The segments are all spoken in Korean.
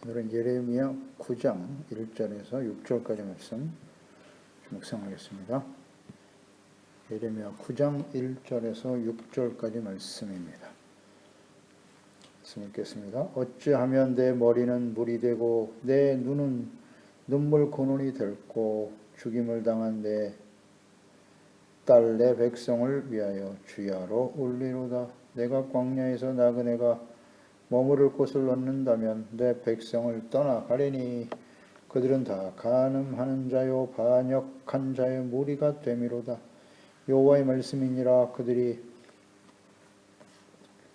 오늘은 예레미야 9장 1절에서 6절까지 말씀 묵상하겠습니다. 예레미야 9장 1절에서 6절까지 말씀입니다. 말씀 읽겠습니다. 어찌하면 내 머리는 물이 되고 내 눈은 눈물 근원이 될고 죽임을 당한 내 딸 내 백성을 위하여 주야로 울리로다. 내가 광야에서 나그네가 머무를 곳을 얻는다면 내 백성을 떠나가리니 그들은 다 간음하는 자요 반역한 자의 무리가 되미로다. 여호와의 말씀이니라. 그들이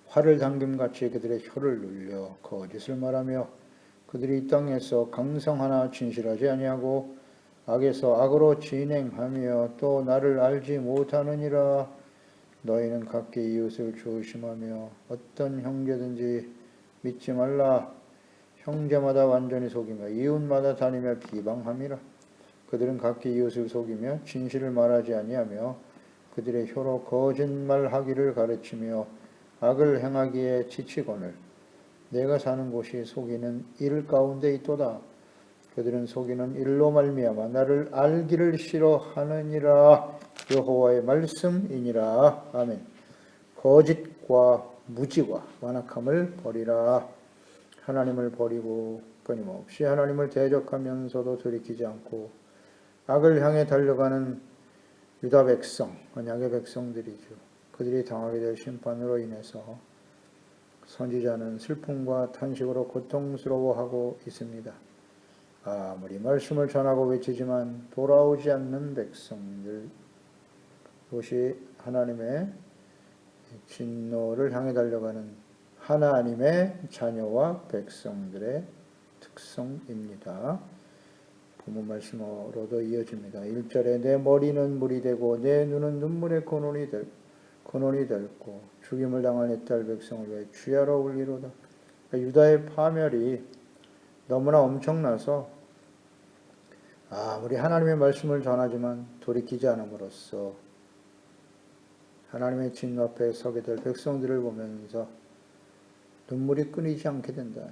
활을 당김같이 그들의 혀를 눌려 거짓을 말하며 그들이 이 땅에서 강성하나 진실하지 아니하고 악에서 악으로 진행하며 또 나를 알지 못하느니라. 너희는 각기 이웃을 조심하며 어떤 형제든지 믿지 말라. 형제마다 완전히 속이며 이웃마다 다니며 비방함이라. 그들은 각기 이웃을 속이며 진실을 말하지 아니하며 그들의 혀로 거짓말하기를 가르치며 악을 행하기에 지치거늘 내가 사는 곳이 속이는 일 가운데 있도다. 그들은 속이는 일로 말미암아 나를 알기를 싫어하느니라. 여호와의 말씀이니라. 아멘. 거짓과 무지와 완악함을 버리라. 하나님을 버리고 끊임없이 하나님을 대적하면서도 돌이키지 않고 악을 향해 달려가는 유다 백성, 언약의 백성들이죠. 그들이 당하게 될 심판으로 인해서 선지자는 슬픔과 탄식으로 고통스러워하고 있습니다. 아무리 말씀을 전하고 외치지만 돌아오지 않는 백성들, 그것이 하나님의 진노를 향해 달려가는 하나님의 자녀와 백성들의 특성입니다. 본문 말씀으로도 이어집니다. 1절에 내 머리는 물이 되고 내 눈은 눈물의 근원이 될고 죽임을 당한 내 딸 백성을 위해 주야로 울리로다. 유다의 파멸이 너무나 엄청나서 아무리 하나님의 말씀을 전하지만 돌이키지 않음으로써 하나님의 진노 앞에 서게 될 백성들을 보면서 눈물이 끊이지 않게 된다.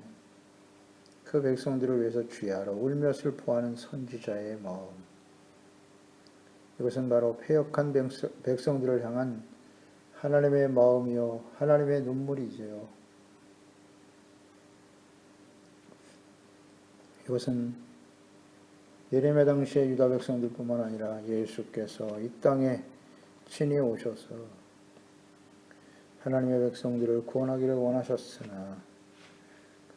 그 백성들을 위해서 주야로 울며 슬퍼하는 선지자의 마음. 이것은 바로 패역한 백성들을 향한 하나님의 마음이요 하나님의 눈물이지요. 이것은 예레미야 당시의 유다 백성들뿐만 아니라 예수께서 이 땅에 친히 오셔서 하나님의 백성들을 구원하기를 원하셨으나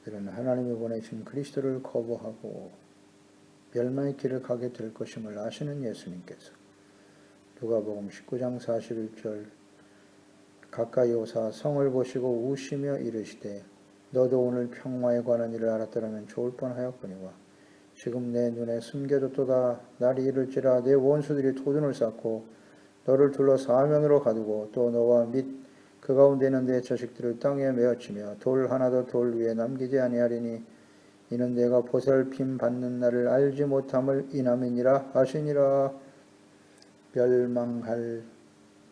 그들은 하나님이 보내신 그리스도를 거부하고 멸망의 길을 가게 될 것임을 아시는 예수님께서 누가복음 19장 41절 가까이 오사 성을 보시고 우시며 이르시되 너도 오늘 평화에 관한 일을 알았더라면 좋을 뻔하였거니와 지금 내 눈에 숨겨졌도다. 날이 이를지라 내 원수들이 토둔을 쌓고 너를 둘러 사면으로 가두고 또 너와 및 그 가운데 있는 내 자식들을 땅에 메어치며 돌 하나도 돌 위에 남기지 아니하리니 이는 내가 보살핌 받는 날을 알지 못함을 인함이니라 하시니라. 멸망할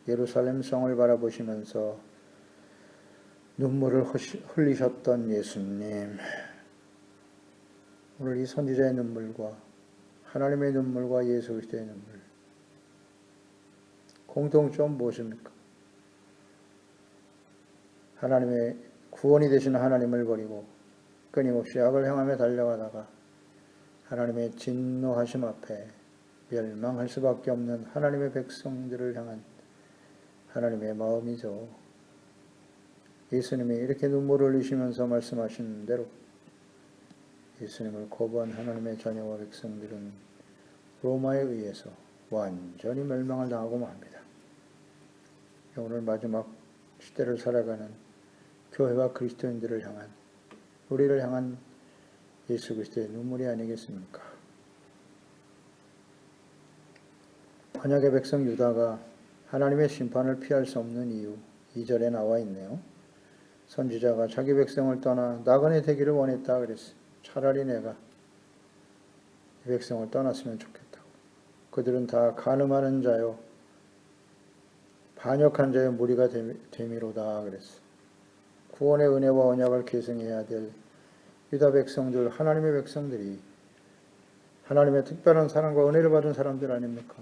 예루살렘 성을 바라보시면서 눈물을 흘리셨던 예수님, 오늘 이 선지자의 눈물과 하나님의 눈물과 예수 그리스도의 눈물, 공통점 무엇입니까? 하나님의 구원이 되시는 하나님을 버리고 끊임없이 악을 행하며 달려가다가 하나님의 진노하심 앞에 멸망할 수밖에 없는 하나님의 백성들을 향한 하나님의 마음이죠. 예수님이 이렇게 눈물을 흘리시면서 말씀하신 대로 예수님을 거부한 하나님의 자녀와 백성들은 로마에 의해서 완전히 멸망을 당하고 맙니다. 오늘 마지막 시대를 살아가는 교회와 그리스도인들을 향한, 우리를 향한 예수 그리스도의 눈물이 아니겠습니까? 언약의 백성 유다가 하나님의 심판을 피할 수 없는 이유 2절에 나와 있네요. 선지자가 자기 백성을 떠나 나그네 되기를 원했다 그랬어요. 차라리 내가 이 백성을 떠났으면 좋겠다고. 그들은 다 간음하는 자요 반역한 자의 무리가 되미로다 그랬어요. 구원의 은혜와 언약을 계승해야 될 유다 백성들, 하나님의 백성들이 하나님의 특별한 사랑과 은혜를 받은 사람들 아닙니까?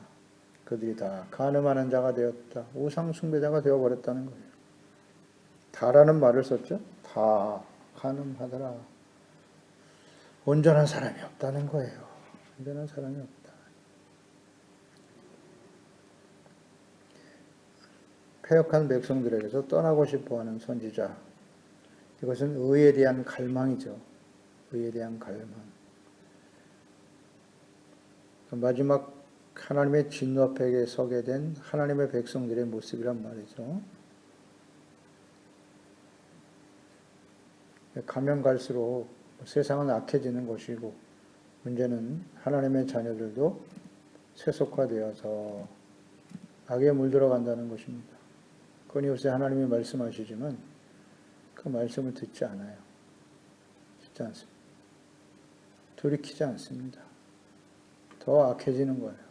그들이 다 간음하는 자가 되었다. 우상 숭배자가 되어버렸다는 거예요. 다라는 말을 썼죠. 다 간음하더라. 온전한 사람이 없다는 거예요. 온전한 사람이 없다. 패역한 백성들에게서 떠나고 싶어하는 선지자. 이것은 의에 대한 갈망이죠. 의에 대한 갈망. 마지막 하나님의 진노 앞에 서게 된 하나님의 백성들의 모습이란 말이죠. 가면 갈수록 세상은 악해지는 것이고 문제는 하나님의 자녀들도 세속화되어서 악에 물들어간다는 것입니다. 끊임없이 하나님이 말씀하시지만 그 말씀을 듣지 않아요. 듣지 않습니다. 돌이키지 않습니다. 더 악해지는 거예요.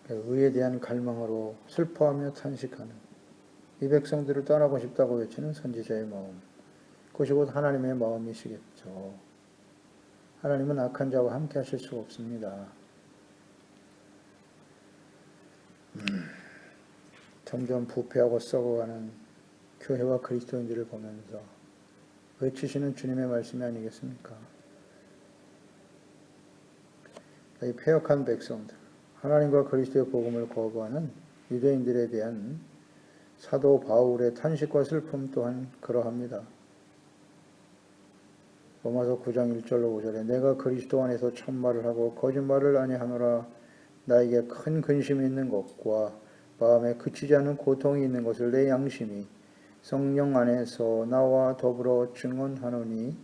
의에 대한 갈망으로 슬퍼하며 탄식하는 이 백성들을 떠나고 싶다고 외치는 선지자의 마음. 그것이 곧 하나님의 마음이시겠죠. 하나님은 악한 자와 함께 하실 수가 없습니다. 점점 부패하고 썩어가는 교회와 그리스도인들을 보면서 외치시는 주님의 말씀이 아니겠습니까? 이 패역한 백성들, 하나님과 그리스도의 복음을 거부하는 유대인들에 대한 사도 바울의 탄식과 슬픔 또한 그러합니다. 로마서 9장 1절로 5절에 내가 그리스도 안에서 참말을 하고 거짓말을 아니하노라. 나에게 큰 근심이 있는 것과 마음에 그치지 않는 고통이 있는 것을 내 양심이 성령 안에서 나와 더불어 증언하노니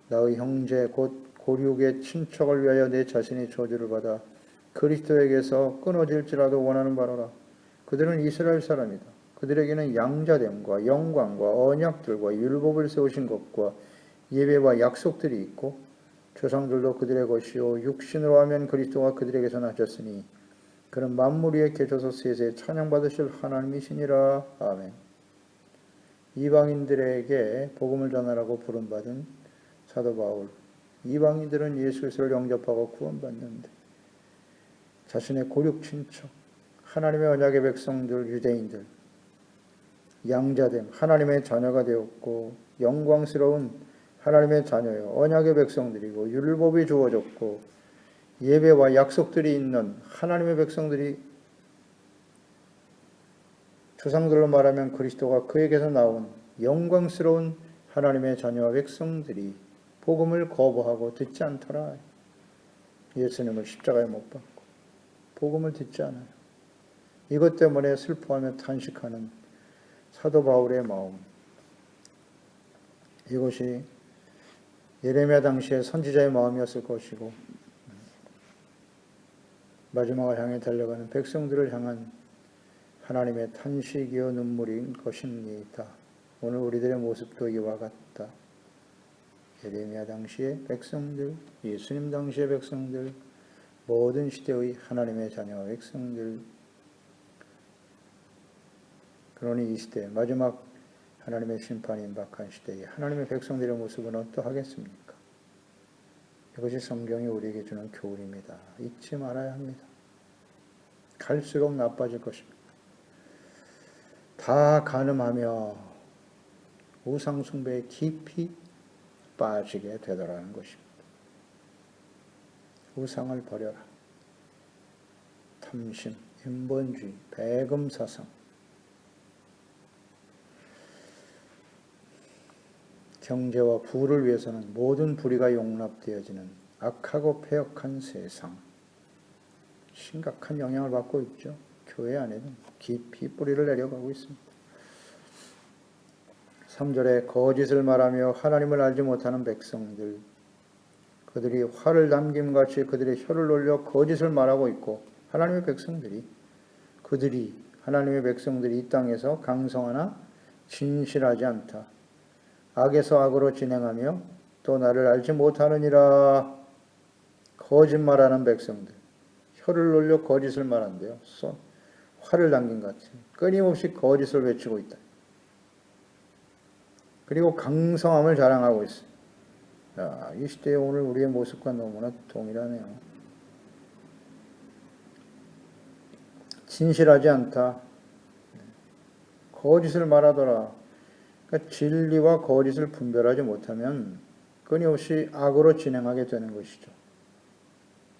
나의 형제 곧 고륙의 친척을 위하여 내 자신이 저주를 받아 그리스도에게서 끊어질지라도 원하는 바로라. 그들은 이스라엘 사람이다. 그들에게는 양자됨과 영광과 언약들과 율법을 세우신 것과 예배와 약속들이 있고 조상들도 그들의 것이요 육신으로 하면 그리스도가 그들에게서 나셨으니 그는 만물 위에 계셔서 세세 찬양받으실 하나님이시니라. 아멘. 이방인들에게 복음을 전하라고 부름받은 사도 바울. 이방인들은 예수 그리스도를 영접하고 구원받는데 자신의 고륙 친척, 하나님의 언약의 백성들, 유대인들, 양자됨, 하나님의 자녀가 되었고 영광스러운 하나님의 자녀요 언약의 백성들이고 율법이 주어졌고 예배와 약속들이 있는 하나님의 백성들이 조상들로 말하면 그리스도가 그에게서 나온 영광스러운 하나님의 자녀와 백성들이 복음을 거부하고 듣지 않더라. 예수님을 십자가에 못 박고 복음을 듣지 않아요. 이것 때문에 슬퍼하며 탄식하는 사도 바울의 마음. 이것이 예레미야 당시의 선지자의 마음이었을 것이고 마지막을 향해 달려가는 백성들을 향한 하나님의 탄식이요 눈물인 것입니다. 오늘 우리들의 모습도 이와 같다. 예레미야 당시의 백성들, 예수님 당시의 백성들, 모든 시대의 하나님의 자녀 백성들. 그러니 이 시대 마지막 하나님의 심판이 임박한 시대에 하나님의 백성들의 모습은 어떠하겠습니까? 이것이 성경이 우리에게 주는 교훈입니다. 잊지 말아야 합니다. 갈수록 나빠질 것입니다. 다 간음하며 우상 숭배에 깊이 빠지게 되더라는 것입니다. 우상을 버려라. 탐심, 인본주의, 배금사상, 경제와 부를 위해서는 모든 불의가 용납되어지는 악하고 패역한 세상, 심각한 영향을 받고 있죠. 교회 안에는 깊이 뿌리를 내려가고 있습니다. 3절에 거짓을 말하며 하나님을 알지 못하는 백성들, 그들이 화를 남김같이 그들의 혀를 놀려 거짓을 말하고 있고 하나님의 백성들이 하나님의 백성들이 이 땅에서 강성하나 진실하지 않다. 악에서 악으로 진행하며 또 나를 알지 못하느니라. 거짓말하는 백성들, 혀를 놀려 거짓을 말한대요. 활을 당긴 것 같이 끊임없이 거짓을 외치고 있다. 그리고 강성함을 자랑하고 있어요. 야, 이 시대에 오늘 우리의 모습과 너무나 동일하네요. 진실하지 않다. 거짓을 말하더라. 그러니까 진리와 거짓을 분별하지 못하면 끊임없이 악으로 진행하게 되는 것이죠.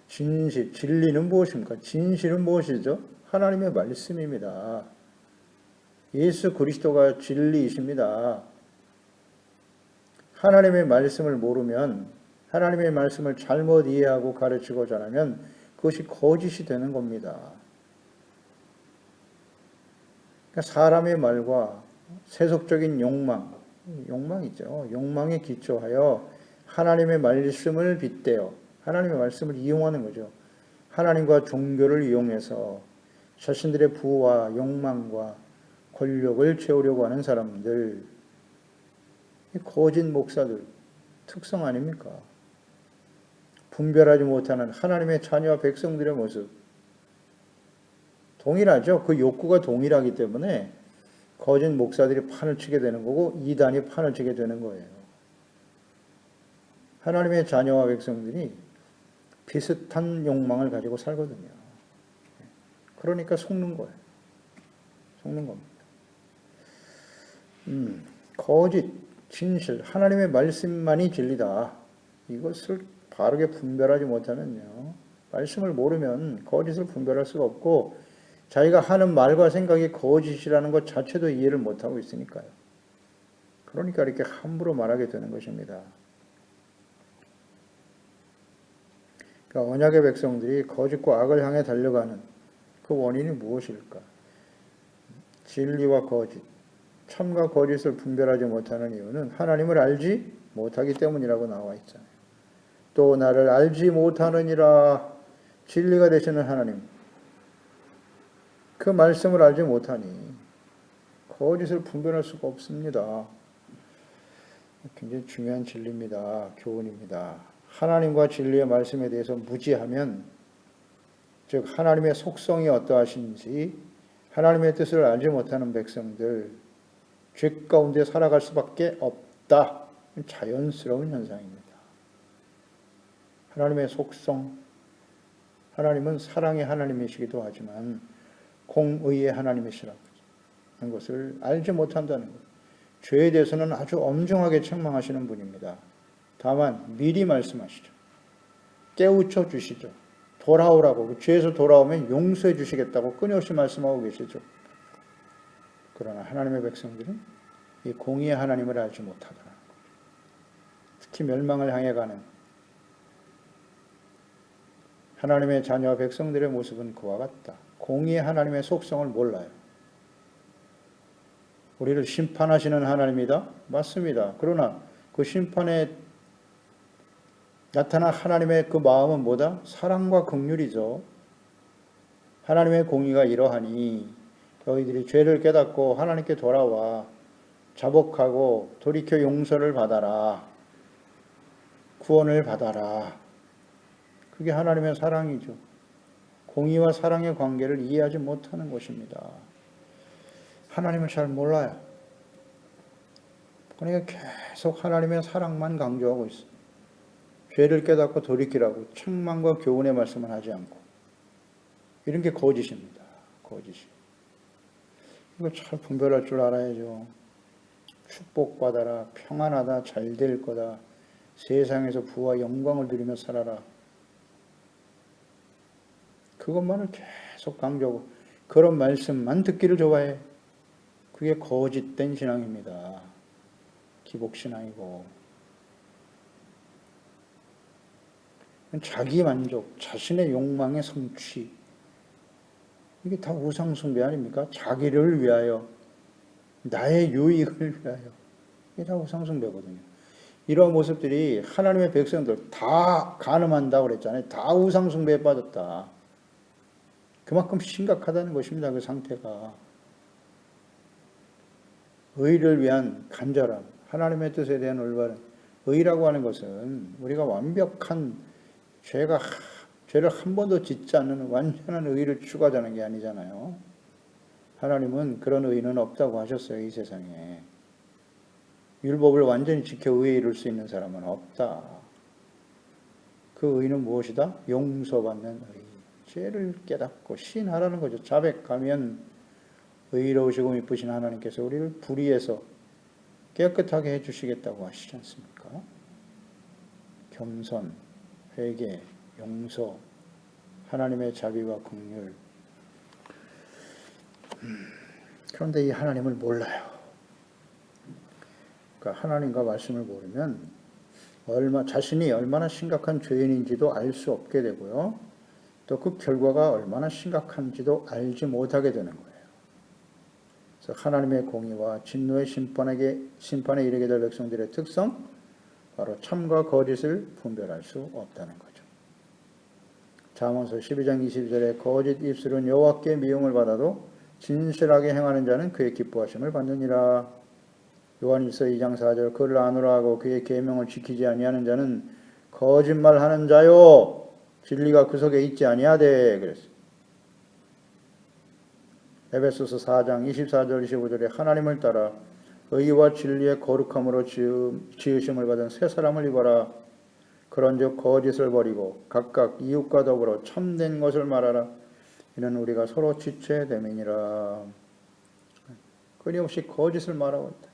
진실, 진리는 무엇입니까? 진실은 무엇이죠? 하나님의 말씀입니다. 예수 그리스도가 진리이십니다. 하나님의 말씀을 모르면, 하나님의 말씀을 잘못 이해하고 가르치고 전하면 그것이 거짓이 되는 겁니다. 그러니까 사람의 말과 세속적인 욕망이죠. 욕망에 기초하여 하나님의 말씀을 빗대어 하나님의 말씀을 이용하는 거죠. 하나님과 종교를 이용해서 자신들의 부와 욕망과 권력을 채우려고 하는 사람들, 거짓 목사들 특성 아닙니까? 분별하지 못하는 하나님의 자녀와 백성들의 모습 동일하죠. 그 욕구가 동일하기 때문에 거짓 목사들이 판을 치게 되는 거고 이단이 판을 치게 되는 거예요. 하나님의 자녀와 백성들이 비슷한 욕망을 가지고 살거든요. 그러니까 속는 거예요. 속는 겁니다. 거짓, 진실, 하나님의 말씀만이 진리다. 이것을 바르게 분별하지 못하면요. 말씀을 모르면 거짓을 분별할 수가 없고 자기가 하는 말과 생각이 거짓이라는 것 자체도 이해를 못하고 있으니까요. 그러니까 이렇게 함부로 말하게 되는 것입니다. 그러니까 언약의 백성들이 거짓과 악을 향해 달려가는 그 원인이 무엇일까? 진리와 거짓, 참과 거짓을 분별하지 못하는 이유는 하나님을 알지 못하기 때문이라고 나와 있잖아요. 또 나를 알지 못하느니라. 진리가 되시는 하나님, 그 말씀을 알지 못하니 거짓을 분별할 수가 없습니다. 굉장히 중요한 진리입니다. 교훈입니다. 하나님과 진리의 말씀에 대해서 무지하면, 즉 하나님의 속성이 어떠하신지 하나님의 뜻을 알지 못하는 백성들 죄 가운데 살아갈 수밖에 없다. 자연스러운 현상입니다. 하나님의 속성, 하나님은 사랑의 하나님이시기도 하지만 공의의 하나님이시라는 것을 알지 못한다는 것. 죄에 대해서는 아주 엄중하게 책망하시는 분입니다. 다만 미리 말씀하시죠. 깨우쳐 주시죠. 돌아오라고, 죄에서 돌아오면 용서해 주시겠다고 끊임없이 말씀하고 계시죠. 그러나 하나님의 백성들은 이 공의의 하나님을 알지 못하더라는 거죠. 특히 멸망을 향해 가는 하나님의 자녀와 백성들의 모습은 그와 같다. 공의의 하나님의 속성을 몰라요. 우리를 심판하시는 하나님이다? 맞습니다. 그러나 그 심판에 나타난 하나님의 그 마음은 뭐다? 사랑과 긍휼이죠. 하나님의 공의가 이러하니 너희들이 죄를 깨닫고 하나님께 돌아와 자복하고 돌이켜 용서를 받아라. 구원을 받아라. 그게 하나님의 사랑이죠. 공의와 사랑의 관계를 이해하지 못하는 것입니다. 하나님을 잘 몰라요. 그러니까 계속 하나님의 사랑만 강조하고 있어요. 죄를 깨닫고 돌이키라고 책망과 교훈의 말씀을 하지 않고. 이런 게 거짓입니다. 거짓이. 이거 잘 분별할 줄 알아야죠. 축복받아라, 평안하다, 잘 될 거다, 세상에서 부와 영광을 누리며 살아라. 그것만을 계속 강조하고 그런 말씀만 듣기를 좋아해. 그게 거짓된 신앙입니다. 기복신앙이고. 자기 만족, 자신의 욕망의 성취. 이게 다 우상숭배 아닙니까? 자기를 위하여, 나의 유익을 위하여. 이게 다 우상숭배거든요. 이러한 모습들이 하나님의 백성들 다 간음한다고 그랬잖아요. 다 우상숭배에 빠졌다. 그만큼 심각하다는 것입니다. 그 상태가. 의를 위한 간절함, 하나님의 뜻에 대한 올바른 의라고 하는 것은 우리가 완벽한 죄를 한 번도 짓지 않는 완전한 의를 추구하자는 게 아니잖아요. 하나님은 그런 의인은 없다고 하셨어요. 이 세상에. 율법을 완전히 지켜 의에 이룰 수 있는 사람은 없다. 그 의는 무엇이다? 용서받는 의. 죄를 깨닫고 신하라는 거죠. 자백하면 의로우시고 미쁘신 하나님께서 우리를 불의해서 깨끗하게 해주시겠다고 하시지 않습니까? 겸손, 회개, 용서, 하나님의 자비와 긍휼. 그런데 이 하나님을 몰라요. 그러니까 하나님과 말씀을 모르면 자신이 얼마나 심각한 죄인인지도 알 수 없게 되고요. 또 그 결과가 얼마나 심각한지도 알지 못하게 되는 거예요. 그래서 하나님의 공의와 진노의 심판에 이르게 될 백성들의 특성, 바로 참과 거짓을 분별할 수 없다는 거죠. 잠언서 12장 22절에 거짓 입술은 여호와께 미움을 받아도 진실하게 행하는 자는 그의 기뻐하심을 받느니라. 요한일서 2장 4절 그를 안으로 하고 그의 계명을 지키지 아니하는 자는 거짓말하는 자요 진리가 그 속에 있지 아니하되 그랬어요. 에베소서 4장 24절 25절에 하나님을 따라 의와 진리의 거룩함으로 지으심을 받은 새 사람을 입어라. 그런즉 거짓을 버리고 각각 이웃과 더불어 참된 것을 말하라. 이는 우리가 서로 지체의 대민이라. 끊임없이 거짓을 말하고 있다.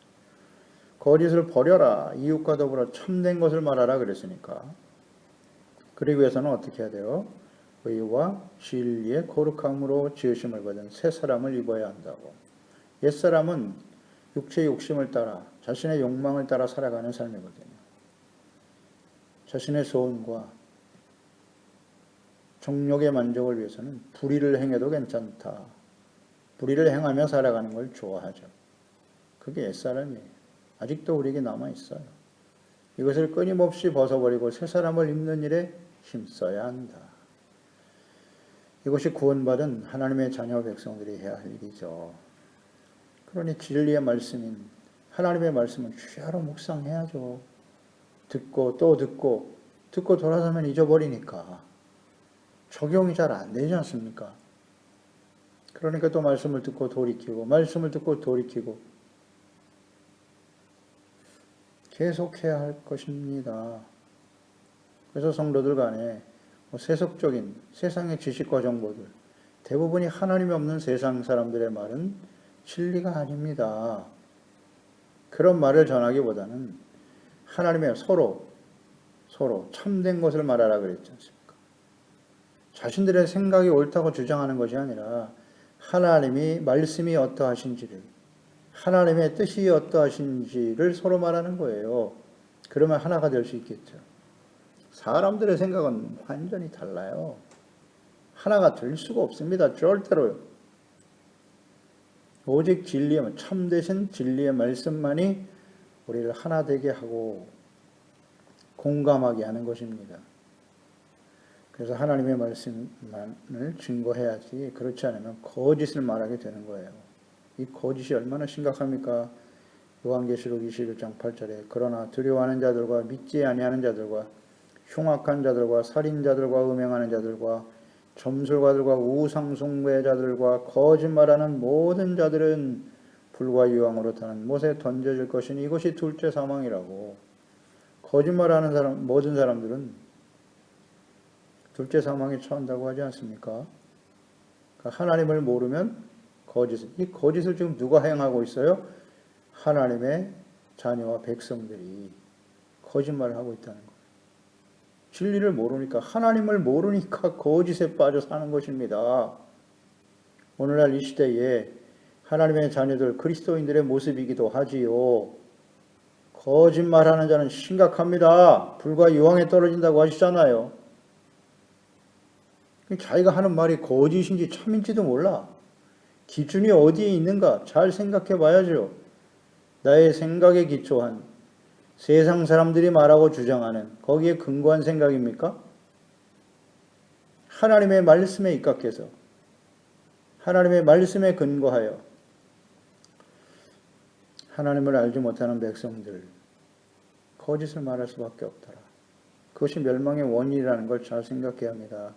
거짓을 버려라. 이웃과 더불어 참된 것을 말하라 그랬으니까. 그러기 위해서는 어떻게 해야 돼요? 의와 진리의 거룩함으로 지으심을 받은 새 사람을 입어야 한다고. 옛사람은 육체의 욕심을 따라 자신의 욕망을 따라 살아가는 삶이거든요. 자신의 소원과 정욕의 만족을 위해서는 불의를 행해도 괜찮다. 불의를 행하며 살아가는 걸 좋아하죠. 그게 옛사람이에요. 아직도 우리에게 남아있어요. 이것을 끊임없이 벗어버리고 새 사람을 입는 일에 힘써야 한다. 이것이 구원받은 하나님의 자녀 백성들이 해야 할 일이죠. 그러니 진리의 말씀인 하나님의 말씀은 주야로 묵상해야죠. 듣고 또 듣고 돌아서면 잊어버리니까 적용이 잘 안 되지 않습니까? 그러니까 또 말씀을 듣고 돌이키고 계속해야 할 것입니다. 그래서 성도들 간에 세속적인 세상의 지식과 정보들 대부분이 하나님이 없는 세상 사람들의 말은 진리가 아닙니다. 그런 말을 전하기보다는 하나님의 서로 참된 것을 말하라 그랬지 않습니까? 자신들의 생각이 옳다고 주장하는 것이 아니라 하나님이 말씀이 어떠하신지를 하나님의 뜻이 어떠하신지를 서로 말하는 거예요. 그러면 하나가 될 수 있겠죠. 사람들의 생각은 완전히 달라요. 하나가 될 수가 없습니다. 절대로요. 오직 진리의 참되신 진리의 말씀만이 우리를 하나 되게 하고 공감하게 하는 것입니다. 그래서 하나님의 말씀만을 증거해야지 그렇지 않으면 거짓을 말하게 되는 거예요. 이 거짓이 얼마나 심각합니까? 요한계시록 21장 8절에 그러나 두려워하는 자들과 믿지 아니하는 자들과 흉악한 자들과 살인자들과 음행하는 자들과 점술가들과 우상 숭배자들과 거짓말하는 모든 자들은 불과 유황으로 타는 못에 던져질 것이니 이것이 둘째 사망이라고. 거짓말하는 모든 사람들은 둘째 사망에 처한다고 하지 않습니까? 그러니까 하나님을 모르면 이 거짓을 지금 누가 행하고 있어요? 하나님의 자녀와 백성들이 거짓말을 하고 있다는 거예요. 진리를 모르니까, 하나님을 모르니까 거짓에 빠져 사는 것입니다. 오늘날 이 시대에 하나님의 자녀들, 그리스도인들의 모습이기도 하지요. 거짓말하는 자는 심각합니다. 불과 유황에 떨어진다고 하시잖아요. 자기가 하는 말이 거짓인지 참인지도 몰라. 기준이 어디에 있는가 잘 생각해 봐야죠. 나의 생각에 기초한 세상 사람들이 말하고 주장하는 거기에 근거한 생각입니까? 하나님의 말씀에 입각해서 하나님의 말씀에 근거하여 하나님을 알지 못하는 백성들 거짓을 말할 수밖에 없더라. 그것이 멸망의 원인이라는 걸 잘 생각해야 합니다.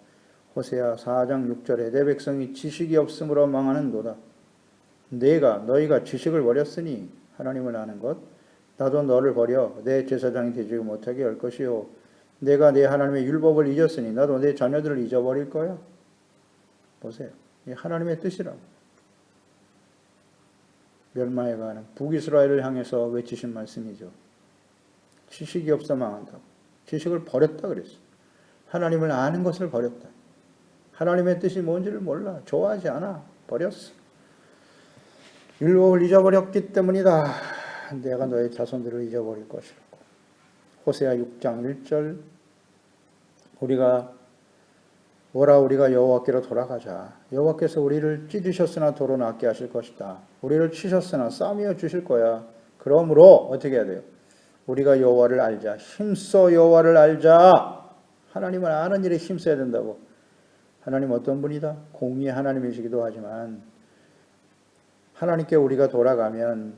호세아 4장 6절에 내 백성이 지식이 없으므로 망하는도다. 너희가 지식을 버렸으니 하나님을 아는 것, 나도 너를 버려 내 제사장이 되지 못하게 할 것이요. 내가 내 하나님의 율법을 잊었으니 나도 내 자녀들을 잊어버릴 거야. 보세요. 이 하나님의 뜻이라고. 멸망해가는 북이스라엘을 향해서 외치신 말씀이죠. 지식이 없어 망한다고. 지식을 버렸다 그랬어요. 하나님을 아는 것을 버렸다. 하나님의 뜻이 뭔지를 몰라. 좋아하지 않아. 버렸어. 율법을 잊어버렸기 때문이다. 내가 너의 자손들을 잊어버릴 것이라고. 호세아 6장 1절 우리가 여호와께로 돌아가자. 여호와께서 우리를 찢으셨으나 도로 낫게 하실 것이다. 우리를 치셨으나 싸매어 주실 거야. 그러므로 어떻게 해야 돼요? 우리가 여호와를 알자. 힘써 여호와를 알자. 하나님을 아는 일에 힘써야 된다고. 하나님 어떤 분이다? 공의의 하나님이시기도 하지만 하나님께 우리가 돌아가면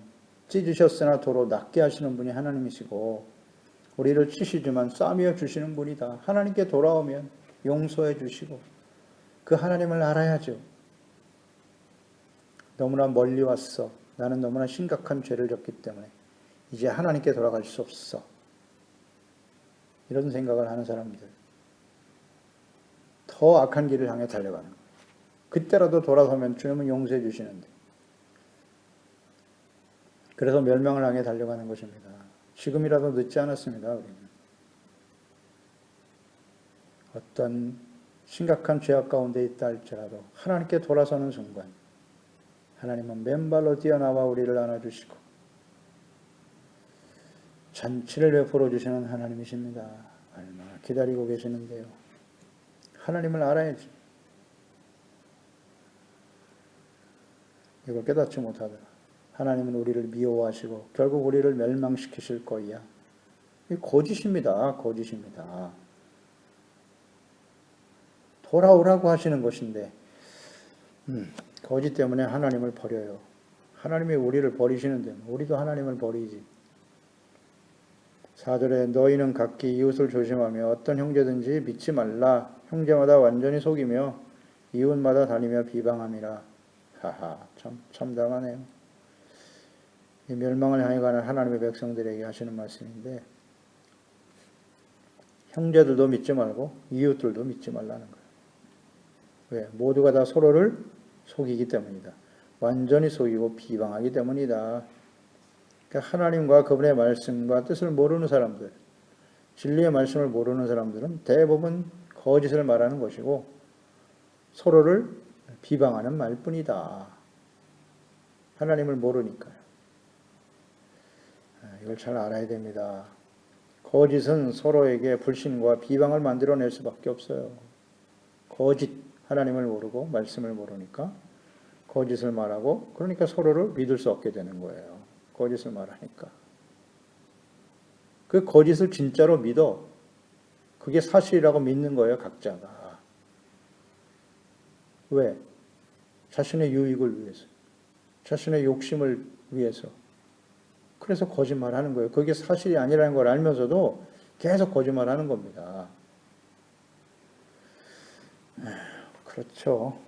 찢으셨으나 도로 낫게 하시는 분이 하나님이시고 우리를 치시지만 싸매어 주시는 분이다. 하나님께 돌아오면 용서해 주시고 그 하나님을 알아야죠. 너무나 멀리 왔어. 나는 너무나 심각한 죄를 졌기 때문에 이제 하나님께 돌아갈 수 없어. 이런 생각을 하는 사람들. 더 악한 길을 향해 달려가는 거예요. 그때라도 돌아서면 주님은 용서해 주시는데. 그래서 멸망을 향해 달려가는 것입니다. 지금이라도 늦지 않았습니다. 우리는. 어떤 심각한 죄악 가운데 있다 할지라도 하나님께 돌아서는 순간 하나님은 맨발로 뛰어나와 우리를 안아주시고 잔치를 베풀어 주시는 하나님이십니다. 얼마나 기다리고 계시는데요. 하나님을 알아야지. 이걸 깨닫지 못하더라. 하나님은 우리를 미워하시고 결국 우리를 멸망시키실 거야. 이 거짓입니다. 거짓입니다. 돌아오라고 하시는 것인데 거짓 때문에 하나님을 버려요. 하나님이 우리를 버리시는데 우리도 하나님을 버리지. 4절에 너희는 각기 이웃을 조심하며 어떤 형제든지 믿지 말라. 형제마다 완전히 속이며 이웃마다 다니며 비방함이라. 하하, 참 참담하네요. 이 멸망을 향해 가는 하나님의 백성들에게 하시는 말씀인데 형제들도 믿지 말고 이웃들도 믿지 말라는 거예요. 왜? 모두가 다 서로를 속이기 때문이다. 완전히 속이고 비방하기 때문이다. 그러니까 하나님과 그분의 말씀과 뜻을 모르는 사람들, 진리의 말씀을 모르는 사람들은 대부분 거짓을 말하는 것이고 서로를 비방하는 말뿐이다. 하나님을 모르니까요. 이걸 잘 알아야 됩니다. 거짓은 서로에게 불신과 비방을 만들어낼 수밖에 없어요. 거짓, 하나님을 모르고 말씀을 모르니까 거짓을 말하고 그러니까 서로를 믿을 수 없게 되는 거예요. 거짓을 말하니까. 그 거짓을 진짜로 믿어. 그게 사실이라고 믿는 거예요, 각자가. 왜? 자신의 유익을 위해서. 자신의 욕심을 위해서. 그래서 거짓말하는 거예요. 그게 사실이 아니라는 걸 알면서도 계속 거짓말하는 겁니다. 그렇죠.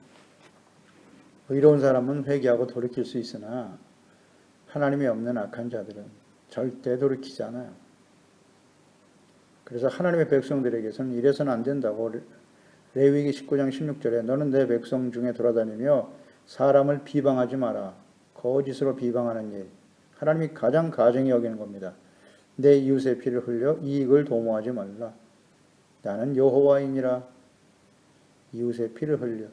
의로운 사람은 회개하고 돌이킬 수 있으나 하나님이 없는 악한 자들은 절대 돌이키지 않아요. 그래서 하나님의 백성들에게서는 이래서는 안 된다고 레위기 19장 16절에 너는 내 백성 중에 돌아다니며 사람을 비방하지 마라. 거짓으로 비방하는 일. 하나님이 가장 가증히 여기는 겁니다. 내 이웃의 피를 흘려 이익을 도모하지 말라. 나는 여호와이니라. 이웃의 피를 흘려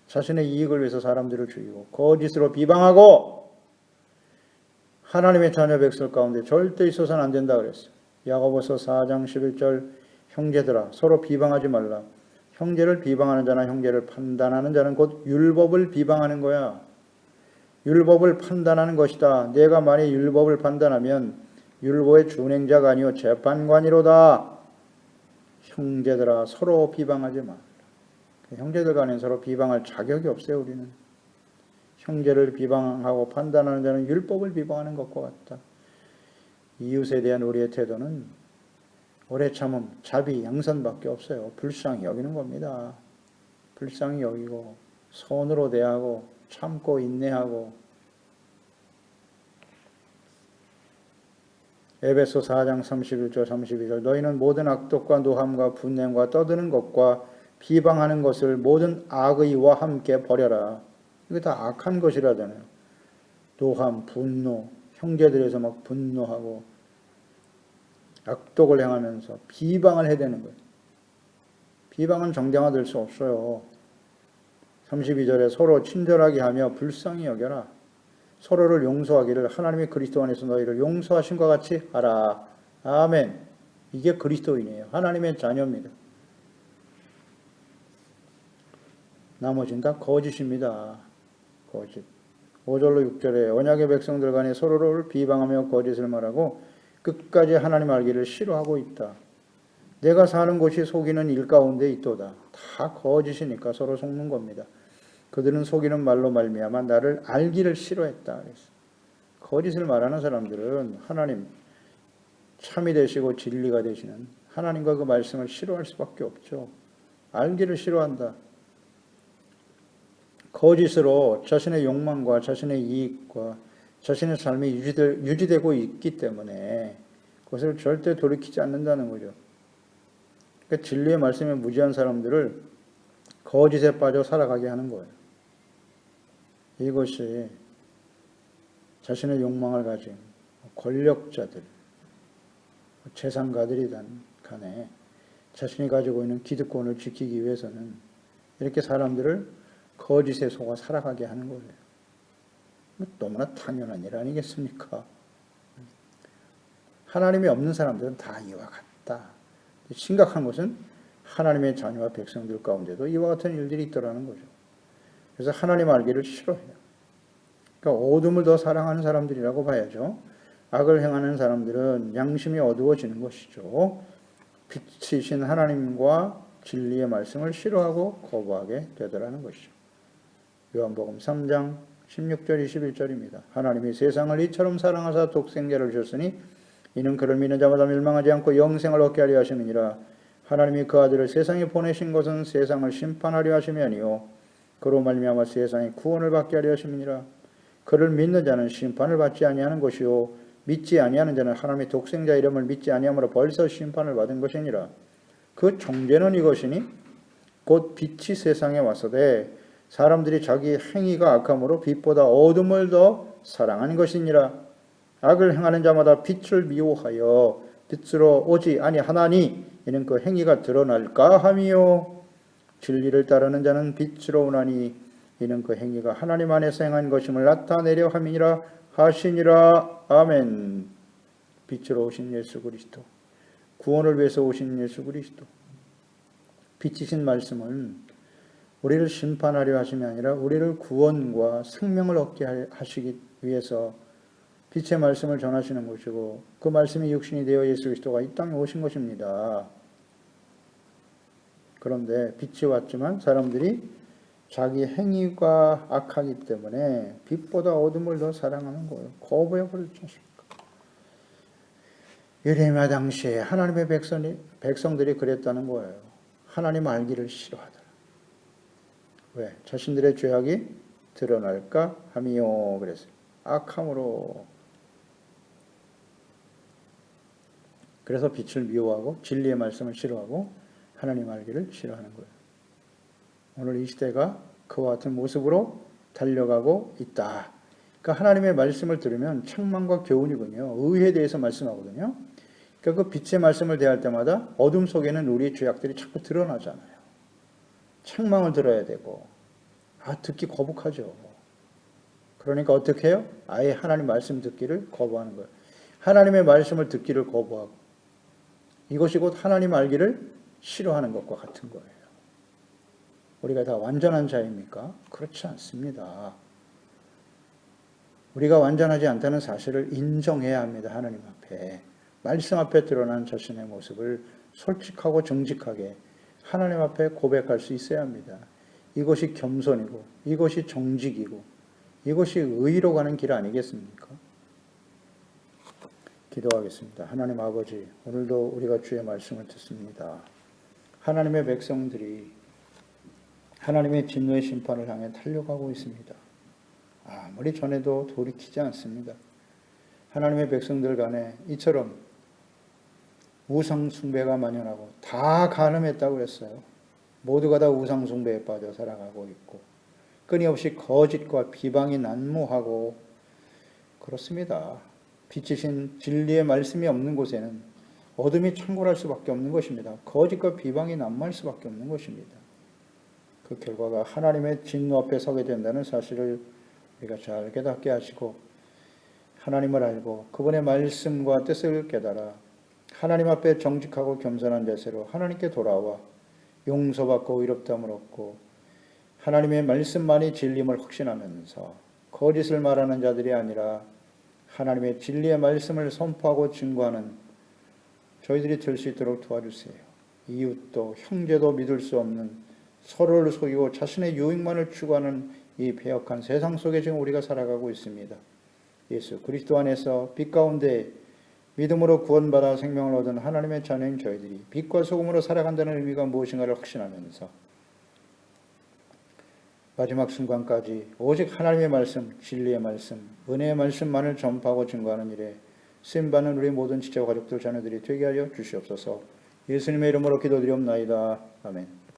자신의 이익을 위해서 사람들을 죽이고 거짓으로 비방하고 하나님의 자녀 백성 가운데 절대 있어서는 안 된다 그랬어요. 야고보서 4장 11절 형제들아 서로 비방하지 말라. 형제를 비방하는 자나 형제를 판단하는 자는 곧 율법을 비방하는 거야. 율법을 판단하는 것이다. 내가 만일 율법을 판단하면 율법의 준행자가 아니요 재판관이로다. 형제들아 서로 비방하지 마. 형제들 간에 서로 비방할 자격이 없어요. 우리는. 형제를 비방하고 판단하는 자는 율법을 비방하는 것과 같다. 이웃에 대한 우리의 태도는 오래 참음, 자비, 양선밖에 없어요. 불쌍히 여기는 겁니다. 불쌍히 여기고 선으로 대하고 참고 인내하고. 에베소 4장 31절 32절 너희는 모든 악독과 노함과 분냄과 떠드는 것과 비방하는 것을 모든 악의와 함께 버려라. 이게 다 악한 것이라잖아요. 노함, 분노, 형제들에서 막 분노하고 악독을 행하면서 비방을 해야 되는 거예요. 비방은 정당화될 수 없어요. 32절에 서로 친절하게 하며 불쌍히 여겨라. 서로를 용서하기를 하나님의 그리스도 안에서 너희를 용서하신 것 같이 하라. 아멘. 이게 그리스도인이에요. 하나님의 자녀입니다. 나머지는 다 거짓입니다. 거짓. 5절로 6절에 언약의 백성들 간에 서로를 비방하며 거짓을 말하고 끝까지 하나님 알기를 싫어하고 있다. 내가 사는 곳이 속이는 일 가운데 있도다. 다 거짓이니까 서로 속는 겁니다. 그들은 속이는 말로 말미암아 나를 알기를 싫어했다. 그랬어. 거짓을 말하는 사람들은 하나님 참이 되시고 진리가 되시는 하나님과 그 말씀을 싫어할 수밖에 없죠. 알기를 싫어한다. 거짓으로 자신의 욕망과 자신의 이익과 자신의 삶이 유지되고 있기 때문에 그것을 절대 돌이키지 않는다는 거죠. 그러니까 진리의 말씀에 무지한 사람들을 거짓에 빠져 살아가게 하는 거예요. 이것이 자신의 욕망을 가진 권력자들, 재산가들이든 간에 자신이 가지고 있는 기득권을 지키기 위해서는 이렇게 사람들을 거짓에 속아 살아가게 하는 거예요. 너무나 당연한 일 아니겠습니까? 하나님이 없는 사람들은 다 이와 같다. 심각한 것은 하나님의 자녀와 백성들 가운데도 이와 같은 일들이 있더라는 거죠. 그래서 하나님 알기를 싫어해요. 그러니까 어둠을 더 사랑하는 사람들이라고 봐야죠. 악을 행하는 사람들은 양심이 어두워지는 것이죠. 빛이신 하나님과 진리의 말씀을 싫어하고 거부하게 되더라는 것이죠. 요한복음 3장 16절 21절입니다. 하나님이 세상을 이처럼 사랑하사 독생자를 주셨으니 이는 그를 믿는 자마다 멸망하지 않고 영생을 얻게 하려 하심이니라. 하나님이 그 아들을 세상에 보내신 것은 세상을 심판하려 하심이 아니요 그로 말미암아 세상이 구원을 받게 하려 하심이니라. 그를 믿는 자는 심판을 받지 아니하는 것이요 믿지 아니하는 자는 하나님의 독생자 이름을 믿지 아니함으로 벌써 심판을 받은 것이니라. 그 정죄는 이것이니 곧 빛이 세상에 왔으되 사람들이 자기 행위가 악함으로 빛보다 어둠을 더 사랑한 것이니라. 악을 행하는 자마다 빛을 미워하여 빛으로 오지 아니하나니 이는 그 행위가 드러날까 함이요 진리를 따르는 자는 빛으로 오나니 이는 그 행위가 하나님 안에서 행한 것임을 나타내려 함이니라 하시니라. 아멘. 빛으로 오신 예수 그리스도, 구원을 위해서 오신 예수 그리스도, 빛이신 말씀은 우리를 심판하려 하심이 아니라 우리를 구원과 생명을 얻게 하시기 위해서 빛의 말씀을 전하시는 것이고 그 말씀이 육신이 되어 예수 그리스도가 이 땅에 오신 것입니다. 그런데 빛이 왔지만 사람들이 자기 행위가 악하기 때문에 빛보다 어둠을 더 사랑하는 거예요. 거부해버렸지 않습니까? 예레미야 당시에 하나님의 백성들이 그랬다는 거예요. 하나님 알기를 싫어하더라. 왜? 자신들의 죄악이 드러날까 함이요. 그랬어요. 악함으로. 그래서 빛을 미워하고 진리의 말씀을 싫어하고 하나님 알기를 싫어하는 거예요. 오늘 이 시대가 그와 같은 모습으로 달려가고 있다. 그러니까 하나님의 말씀을 들으면 책망과 교훈이군요. 의에 대해서 말씀하거든요. 그러니까 그 빛의 말씀을 대할 때마다 어둠 속에는 우리의 죄악들이 자꾸 드러나잖아요. 책망을 들어야 되고 듣기 거북하죠. 그러니까 어떻게 해요? 아예 하나님 말씀 듣기를 거부하는 거예요. 하나님의 말씀을 듣기를 거부하고 이것이 곧 하나님 알기를 싫어하는 것과 같은 거예요. 우리가 다 완전한 자입니까? 그렇지 않습니다. 우리가 완전하지 않다는 사실을 인정해야 합니다. 하나님 앞에. 말씀 앞에 드러난 자신의 모습을 솔직하고 정직하게 하나님 앞에 고백할 수 있어야 합니다. 이것이 겸손이고 이것이 정직이고 이것이 의로 가는 길 아니겠습니까? 기도하겠습니다. 하나님 아버지, 오늘도 우리가 주의 말씀을 듣습니다. 하나님의 백성들이 하나님의 진노의 심판을 향해 달려가고 있습니다. 아무리 전해도 돌이키지 않습니다. 하나님의 백성들 간에 이처럼 우상 숭배가 만연하고 다 간음했다고 그랬어요. 모두가 다 우상 숭배에 빠져 살아가고 있고 끊임없이 거짓과 비방이 난무하고 그렇습니다. 빛이신 진리의 말씀이 없는 곳에는 어둠이 창궐할 수밖에 없는 것입니다. 거짓과 비방이 난무할 수밖에 없는 것입니다. 그 결과가 하나님의 진노 앞에 서게 된다는 사실을 우리가 잘 깨닫게 하시고 하나님을 알고 그분의 말씀과 뜻을 깨달아 하나님 앞에 정직하고 겸손한 자세로 하나님께 돌아와 용서받고 의롭다함을 얻고 하나님의 말씀만이 진리임을 확신하면서 거짓을 말하는 자들이 아니라 하나님의 진리의 말씀을 선포하고 증거하는 저희들이 될 수 있도록 도와주세요. 이웃도 형제도 믿을 수 없는 서로를 속이고 자신의 유익만을 추구하는 이 배역한 세상 속에 지금 우리가 살아가고 있습니다. 예수 그리스도 안에서 빛 가운데 믿음으로 구원받아 생명을 얻은 하나님의 자녀인 저희들이 빛과 소금으로 살아간다는 의미가 무엇인가를 확신하면서 마지막 순간까지 오직 하나님의 말씀, 진리의 말씀, 은혜의 말씀만을 전파하고 증거하는 일에 쓰임받는 우리 모든 지체와 가족들 자녀들이 되게 하여 주시옵소서. 예수님의 이름으로 기도드리옵나이다. 아멘.